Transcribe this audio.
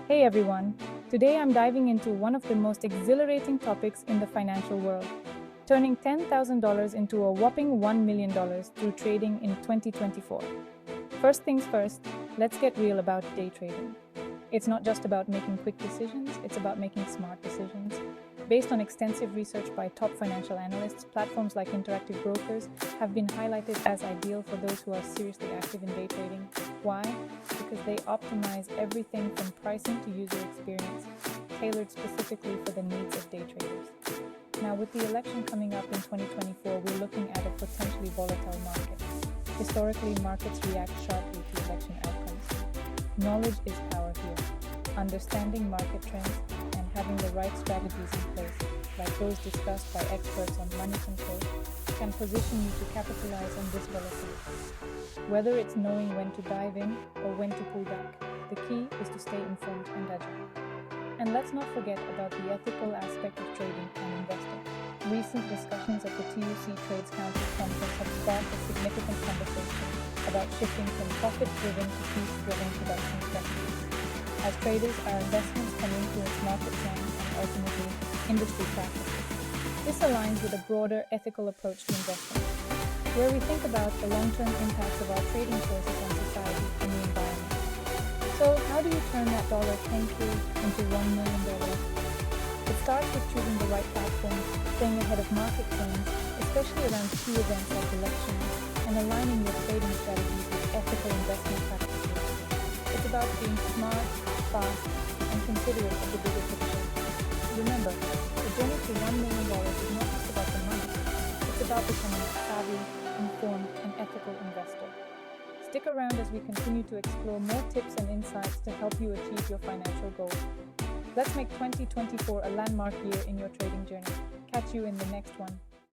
Hey everyone, today I'm diving into one of the most exhilarating topics in the financial world, turning $10,000 into a whopping $1 million through trading in 2024. First things first, let's get real about day trading. It's not just about making quick decisions, it's about making smart decisions. Based on extensive research by top financial analysts, platforms like Interactive Brokers have been highlighted as ideal for those who are seriously active in day trading. Why? Because they optimize everything from pricing to user experience, tailored specifically for the needs of day traders. Now, with the election coming up in 2024, we're looking at a potentially volatile market. Historically, markets react sharply to election outcomes. Knowledge is power here. Understanding market trends and having the right strategies in place, like those discussed by experts on money control, can position you to capitalize on this volatility. Whether it's knowing when to dive in or when to pull back, the key is to stay informed and agile. And let's not forget about the ethical aspect of trading and investing. Recent discussions at the TUC Trades Council conference have sparked a significant conversation about shifting from profit-driven to peace-driven production strategies. As traders, our investments can influence market trends and ultimately industry practices. This aligns with a broader ethical approach to investing, where we think about the long-term impacts of our trading choices on society and the environment. So, how do you turn that $10K into $1 million? It starts with choosing the right platforms, staying ahead of market trends, especially around key events like elections, and aligning your trading strategies with ethical investment practices. It's about being smart, fast, and considerate of the bigger picture. Remember, the journey to $1 million is not just about the money, it's about becoming a savvy, informed, and ethical investor. Stick around as we continue to explore more tips and insights to help you achieve your financial goals. Let's make 2024 a landmark year in your trading journey. Catch you in the next one.